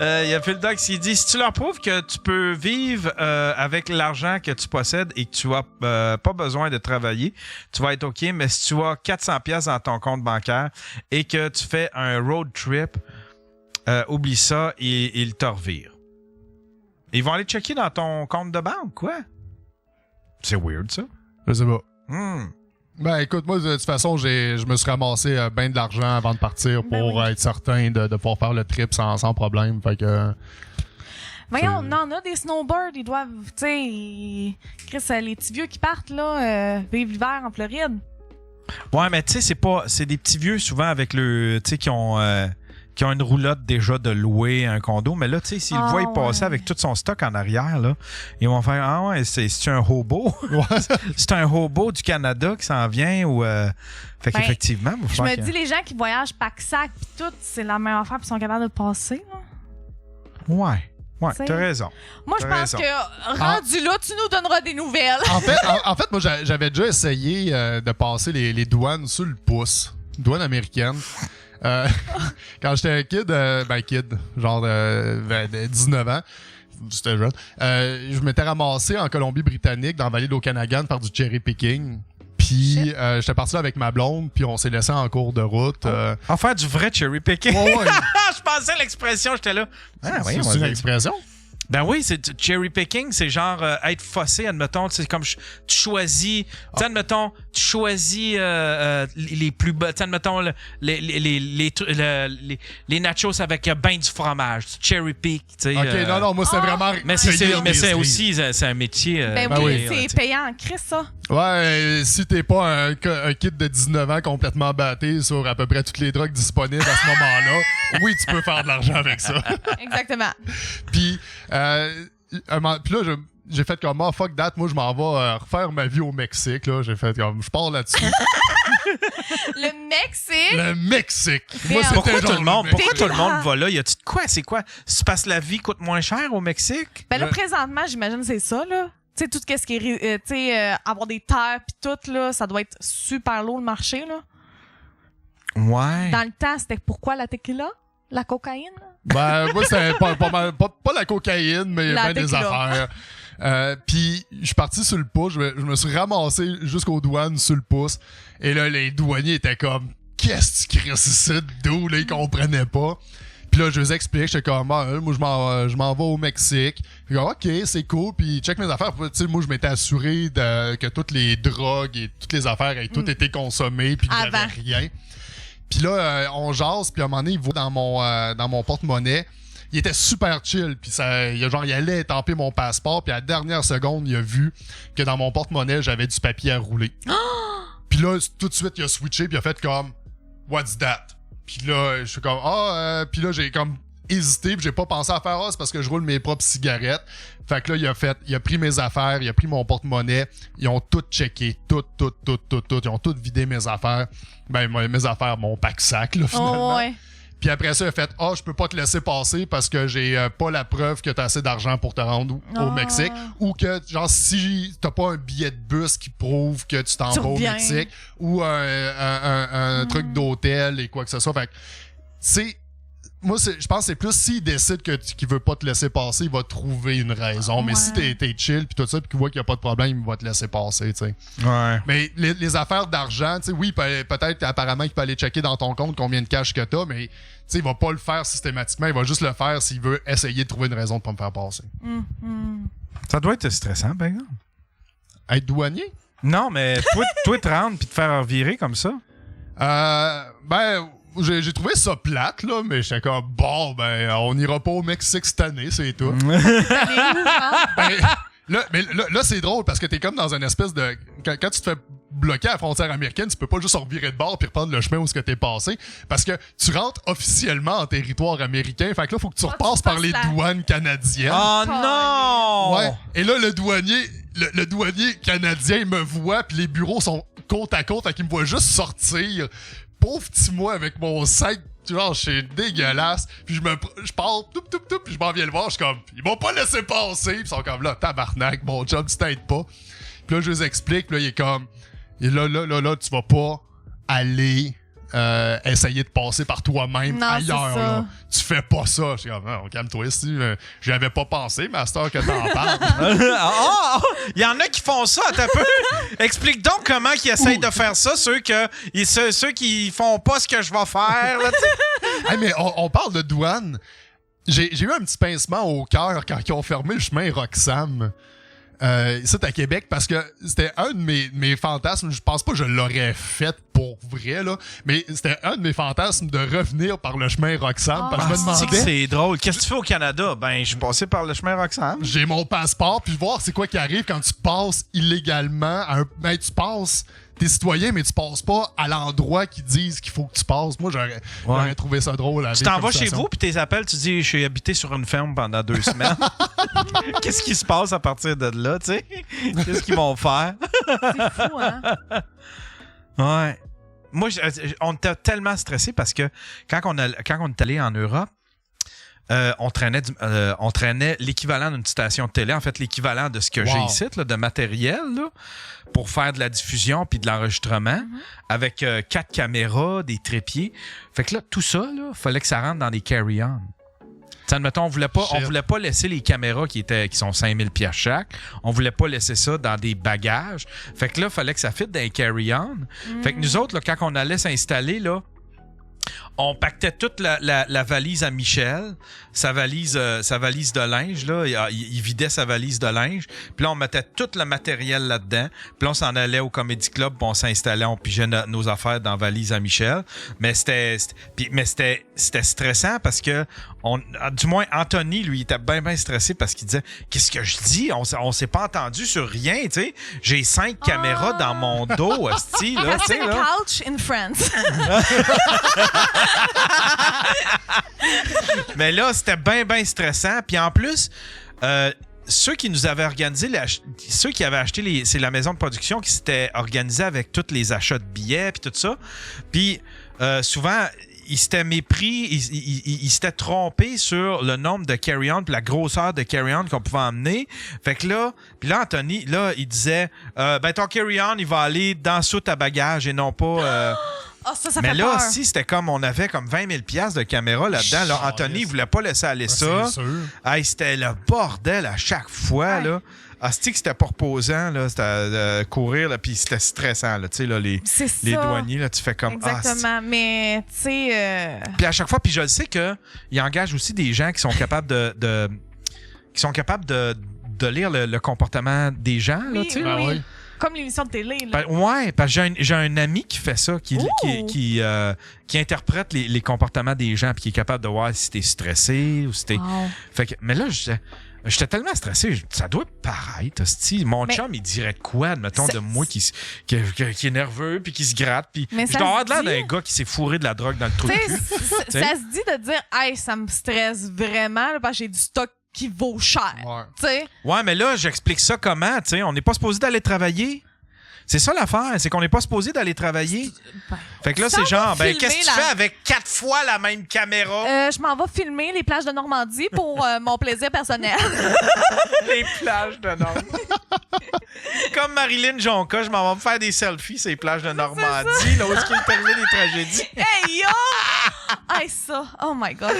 Il y a Phil Dogs qui dit si tu leur prouves que tu peux vivre avec l'argent que tu possèdes et que tu as pas besoin de travailler, tu vas être OK. Mais si tu as 400$ dans ton compte bancaire et que tu fais un road trip, oublie ça et ils te revirent. Ils vont aller checker dans ton compte de banque, quoi. C'est weird, ça. Je sais pas. Hmm. Ben écoute, moi de toute façon, je me suis ramassé bien de l'argent avant de partir pour être certain de pouvoir faire le trip sans problème. Fait que. Voyons, on en a des snowbirds, ils doivent, tu sais, Chris, les petits vieux qui partent, là, vivent l'hiver en Floride. Ouais, mais tu sais, c'est des petits vieux souvent avec le, tu sais, qui ont une roulotte déjà de louer un condo. Mais là, tu sais, s'ils le voient passer avec tout son stock en arrière, là, ils vont faire, ah ouais, c'est un hobo. C'est un hobo du Canada qui s'en vient ou, fait qu'effectivement, je me dis, les gens qui voyagent pack-sac pis tout, c'est la même affaire pis sont capables de passer, là. Ouais, t'as raison. Moi, je pense que, rendu là, tu nous donneras des nouvelles. En fait, moi, j'avais déjà essayé de passer les douanes sur le pouce. Douane américaine. Quand j'étais kid, genre 19 ans, c'était jeune, je m'étais ramassé en Colombie-Britannique, dans la vallée de l'Okanagan, par du cherry picking. Puis j'étais parti là avec ma blonde, puis on s'est laissé en cours de route. En faire du vrai cherry picking. Ouais. Je pensais à l'expression, j'étais là. Ah, oui, c'est une expression? Ben oui, c'est cherry picking, c'est genre être fossé, admettons, c'est comme tu choisis, tu sais, admettons, tu choisis les plus bas, tu sais, admettons les nachos avec ben du fromage, cherry pick, tu sais. OK, non, moi c'est vraiment mais c'est aussi c'est un métier. Ben oui, c'est payant en crise ça. Ouais, si t'es pas un kid de 19 ans complètement batté sur à peu près toutes les drogues disponibles à ce moment-là, oui, tu peux faire de l'argent avec ça. Exactement. Puis là, j'ai fait comme fuck that, moi je m'en vais refaire ma vie au Mexique. Là. J'ai fait comme je pars là-dessus. Le Mexique? Le Mexique! Moi, pourquoi tout le monde va là? Y a-tu de quoi? C'est quoi? C'est parce que la vie coûte moins cher au Mexique? Ben là, présentement, j'imagine c'est ça, là. Tu sais, tout ce qui est, tu sais, avoir des terres pis tout, là, ça doit être super lourd le marché, là. Ouais. Dans le temps, c'était pourquoi la tequila? La cocaïne? Ben, moi, c'était pas la cocaïne, mais ben des affaires. Puis, je suis parti sur le pouce. Je me suis ramassé jusqu'aux douanes sur le pouce. Et là, les douaniers étaient comme, qu'est-ce que tu crées ici, d'où? Là, ils comprenaient pas. Puis là, je les explique, j'étais comme, moi, je m'en vais au Mexique. Puis OK, c'est cool. Puis, check mes affaires. Tu sais, moi, je m'étais assuré que toutes les drogues et toutes les affaires aient toutes été consommées. Puis, il n'y avait rien. Puis là, on jase. Puis à un moment donné, il va dans mon porte-monnaie. Il était super chill. Puis il allait étamper mon passeport. Puis à la dernière seconde, il a vu que dans mon porte-monnaie, j'avais du papier à rouler. Puis là, tout de suite, il a switché. Puis il a fait comme, what's that? Puis là, je suis comme, puis là, j'ai comme hésité, puis j'ai pas pensé à faire c'est parce que je roule mes propres cigarettes. Fait que là, il a pris mes affaires, il a pris mon porte-monnaie, ils ont tout checké, tout. Ils ont tout vidé mes affaires. Ben, mes affaires, mon pack-sac, là, finalement. Oh, ouais. Puis après ça, il a fait, je peux pas te laisser passer parce que j'ai pas la preuve que t'as assez d'argent pour te rendre au Mexique. Ou que, genre, si t'as pas un billet de bus qui prouve que tu t'en vas au Mexique, ou un truc d'hôtel et quoi que ce soit. Fait que, moi, je pense que c'est plus s'il décide qu'il veut pas te laisser passer, il va trouver une raison. Mais si t'es chill pis tout ça, pis qu'il voit qu'il y a pas de problème, il va te laisser passer, tu sais. Ouais. Mais les affaires d'argent, tu sais, oui, peut-être apparemment qu'il peut aller checker dans ton compte combien de cash que t'as, mais tu sais, il va pas le faire systématiquement, il va juste le faire s'il veut essayer de trouver une raison de pas me faire passer. Ça doit être stressant, par exemple. Être douanier? Non, mais toi te rendre pis te faire virer comme ça? J'ai trouvé ça plate, là, mais j'étais comme, on ira pas au Mexique cette année, c'est tout. Là, c'est drôle parce que t'es comme dans une espèce de... Quand tu te fais bloquer à la frontière américaine, tu peux pas juste revirer de bord puis reprendre le chemin où t'es passé parce que tu rentres officiellement en territoire américain. Fait que là, faut que tu repasses par les douanes canadiennes. Oh non! Ouais. Et là, le douanier canadien me voit puis les bureaux sont côte à côte, fait qu'il me voit juste sortir. Pauvre petit moi avec mon sac, genre, c'est dégueulasse. Puis je pars, puis je m'en viens le voir, je suis comme, ils m'ont pas laissé passer. Puis ils sont comme, là, tabarnak, mon job, tu t'aides pas. Puis là, je les explique, puis là, il est comme, et là, tu vas pas aller essayer de passer par toi-même Non, ailleurs. c'est ça. Là. Tu fais pas ça. Je suis comme, calme-toi ici. J'y avais pas pensé, mais à cette heure que t'en parles. Il y en a qui font ça, t'as peu. Explique donc comment ils essayent de faire ça, ceux qui font pas ce que je vais faire. Là, Hey, mais on parle de douane. J'ai eu un petit pincement au cœur quand ils ont fermé le chemin Roxham. Ici à Québec, parce que c'était un de mes fantasmes. Je pense pas que je l'aurais fait pour vrai, là, mais c'était un de mes fantasmes de revenir par le chemin Roxham. Parce que je me demandais. C'est drôle. Qu'est-ce que tu fais au Canada? Ben, je suis passé par le chemin Roxham. J'ai mon passeport, puis voir c'est quoi qui arrive quand tu passes illégalement. Ben, tu passes. T'es citoyen, mais tu passes pas à l'endroit qu'ils disent qu'il faut que tu passes. Moi, j'aurais trouvé ça drôle. Tu t'en vas chez vous, puis tes appels, tu dis, je suis habité sur une ferme pendant 2 semaines. Qu'est-ce qui se passe à partir de là, tu sais? Qu'est-ce qu'ils vont faire? C'est fou, hein? Ouais. Moi, on était tellement stressés parce que quand on est allé en Europe, on traînait l'équivalent d'une station de télé, en fait, l'équivalent de ce que j'ai ici, là, de matériel, là, pour faire de la diffusion puis de l'enregistrement, avec 4 caméras, des trépieds. Fait que là, tout ça, il fallait que ça rentre dans des carry-on. Admettons, on voulait pas laisser les caméras qui sont 5000 $ chaque. On voulait pas laisser ça dans des bagages. Fait que là, il fallait que ça fitte dans les carry-on. Fait que nous autres, là, quand on allait s'installer, là, on pactait toute la valise à Michel, sa valise de linge, là. Il vidait sa valise de linge. Puis là, on mettait tout le matériel là-dedans. Puis là, on s'en allait au Comedy Club, puis on s'installait, on pigeait nos affaires dans la valise à Michel. Mais c'était stressant parce que, du moins, Anthony, lui, il était bien stressé parce qu'il disait, qu'est-ce que je dis? On s'est pas entendu sur rien, tu sais. J'ai 5 caméras dans mon dos, hostie, là, tu sais, là. Couch in France. Mais là, c'était bien stressant. Puis en plus, ceux qui nous avaient organisé, ceux qui avaient acheté, c'est la maison de production qui s'était organisée avec tous les achats de billets puis tout ça. Puis souvent, ils s'étaient mépris, ils s'étaient trompés sur le nombre de carry-on puis la grosseur de carry-on qu'on pouvait emmener. Fait que là, puis là, Anthony, là, il disait, ben ton carry-on, il va aller dans sous ta bagage et non pas... ça mais fait là, peur. si c'était comme on avait comme 20 000 $ de caméra là-dedans, là, Anthony, il voulait pas laisser aller ça. C'est sûr. Hey, c'était le bordel à chaque fois. Ouais. Là. Asti que c'était pas reposant, là, c'était courir, puis c'était stressant. Là, là, les douaniers, là, tu fais comme... Exactement, mais tu sais... Puis à chaque fois, puis je le sais qu'ils engagent aussi des gens qui sont capables de lire le comportement des gens. Là, tu sais. Ben oui. Comme l'émission de télé. Là. Ouais, parce que j'ai un ami qui fait ça, qui interprète les comportements des gens puis qui est capable de voir si t'es stressé ou si t'es... Fait que, mais là, j'étais tellement stressé, ça doit paraître, hostie. Mon chum, il dirait quoi, admettons, de moi qui est nerveux puis qui se gratte. Puis je dois avoir de l'air d'un gars qui s'est fourré de la drogue dans le trou de cul. Ça se dit de dire, hey, ça me stresse vraiment là, parce que j'ai du stock qui vaut cher. Ouais, mais là, j'explique ça comment, tu sais. On n'est pas supposé d'aller travailler. C'est ça l'affaire, c'est qu'on n'est pas supposé d'aller travailler. Fait que là, c'est genre, qu'est-ce que tu fais avec 4 fois la même caméra? Je m'en vais filmer les plages de Normandie pour mon plaisir personnel. Les plages de Normandie. Comme Marilyn Jonca, je m'en vais me faire des selfies sur les plages de Normandie, là où est-ce qu'il est arrivé des tragédies. Hey yo! Hey ça! Oh my God!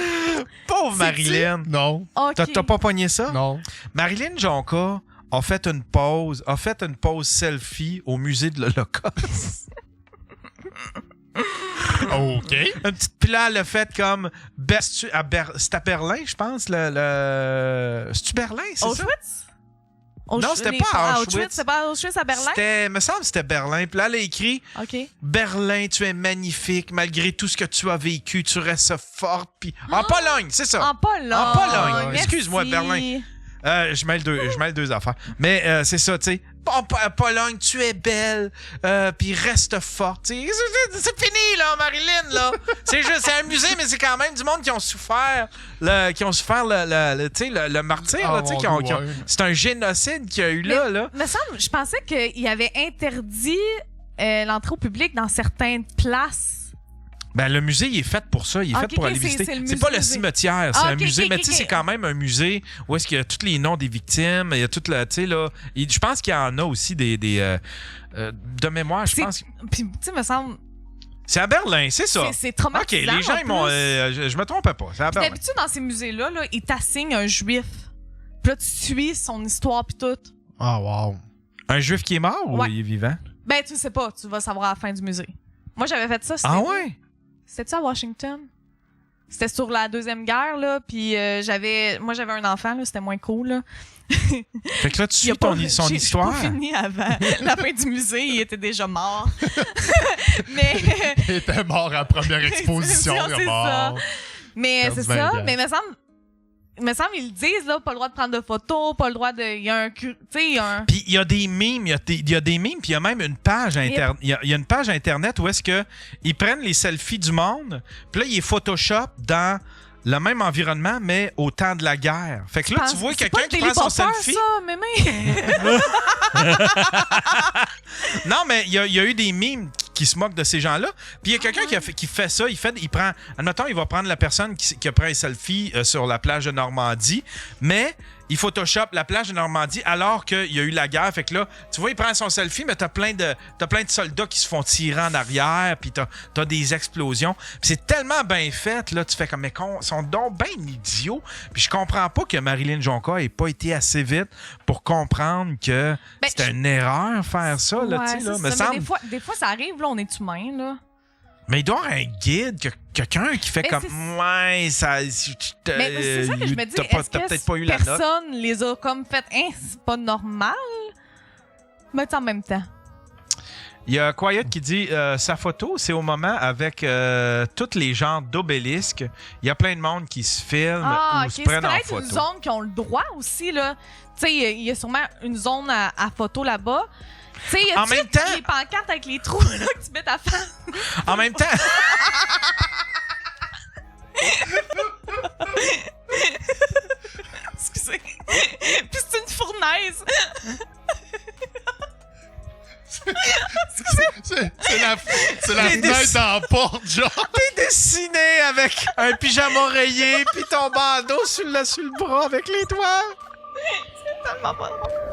Pauvre Marilyn! Non. Okay. T'as pas pogné ça? Non. Marilyn Jonca a fait une pause selfie au musée de l'Holocauste. OK. Une petite puis là, elle a fait comme c'est à Berlin, je pense. C'est-tu Berlin, c'est ça? Auschwitz? Non, c'était pas à Auschwitz. C'était pas à Auschwitz, à Berlin? Me semble que c'était Berlin. Puis là, elle a écrit Berlin, tu es magnifique. Malgré tout ce que tu as vécu, tu restes forte. Puis en Pologne, c'est ça. En Pologne. En Pologne. Merci. Excuse-moi, Berlin. Je mêle deux affaires. Mais c'est ça, tu sais. Pologne, tu es belle, puis reste forte. C'est fini, là, Marilyn, là. C'est amusé, mais c'est quand même du monde qui ont souffert le martyr. Là, c'est un génocide qu'il y a eu là. Me semble, je pensais qu'il avait interdit l'entrée au public dans certaines places. Ben, le musée, il est fait pour ça. Il est fait pour aller visiter. C'est pas le cimetière, c'est un musée. Mais tu sais, c'est quand même un musée où est-ce qu'il y a tous les noms des victimes. Il y a toute la, tu sais, là. Je pense qu'il y en a aussi des de mémoire, je pense. Puis, tu sais, me semble, C'est à Berlin, c'est ça. C'est traumatisant. OK, les gens, ils m'ont... je me trompais pas, c'est à Berlin. D'habitude, dans ces musées-là, là, ils t'assignent un juif. Puis là, tu suis son histoire pis tout. Ah, wow. Un juif qui est mort ou il est vivant? Ben, tu sais pas, tu vas savoir à la fin du musée. Moi, j'avais fait ça. Ah ouais? C'était-tu à Washington? C'était sur la Deuxième Guerre, là, puis j'avais un enfant, là, c'était moins cool, là. Fait que là, tu suis son histoire. J'ai pas fini avant la fin du musée, il était déjà mort. Mais... Il était mort à la première exposition, il est mort. Ça. Mais c'est ça, mais il me semble ils le disent, là, pas le droit de prendre de photos, pas le droit de... Il y a un... Tu sais, Puis il y a des mimes, il y a des mimes, puis il y a même une page Internet. Il y a une page Internet où est-ce que ils prennent les selfies du monde, puis là, ils Photoshop dans le même environnement, mais au temps de la guerre. Fait que là, tu vois quelqu'un qui prend son selfie. Ça, mémé. Non, mais il y a eu des mimes qui se moquent de ces gens-là. Puis il y a quelqu'un qui fait ça. Il prend... Admettons, il va prendre la personne qui a pris un selfie sur la plage de Normandie, mais il Photoshop la plage de Normandie alors qu'il y a eu la guerre. Fait que là, tu vois, il prend son selfie, mais t'as plein de soldats qui se font tirer en arrière, puis t'as des explosions. Puis c'est tellement bien fait, là, tu fais comme, mais ils sont donc bien idiots. Puis je comprends pas que Marilyn Jonca ait pas été assez vite pour comprendre que c'était une erreur faire ça, là, tu sais, là. Mais des fois, ça arrive, là, on est humain, là. Mais il doit y avoir un guide, quelqu'un qui fait comme ouais, ça. Mais c'est ça que je me dis, est-ce peut-être que pas eu la note. personne les a comme fait, c'est pas normal? Mais en même temps. Il y a Quiet qui dit sa photo, c'est au moment avec tous les genres d'obélisques. Il y a plein de monde qui se filme ou se prennent en photo. C'est peut-être une zone qui ont le droit aussi, là. Tu sais, il y a sûrement une zone à photo là-bas. Tu sais, en même temps, les pancartes avec les trous là, que tu mets ta femme. En même temps. Excusez. Puis c'est une fournaise. C'est la fenêtre dans la porte, genre. T'es dessiné avec un pyjama rayé puis ton bandeau sur le bras avec les doigts. C'est tellement pas drôle.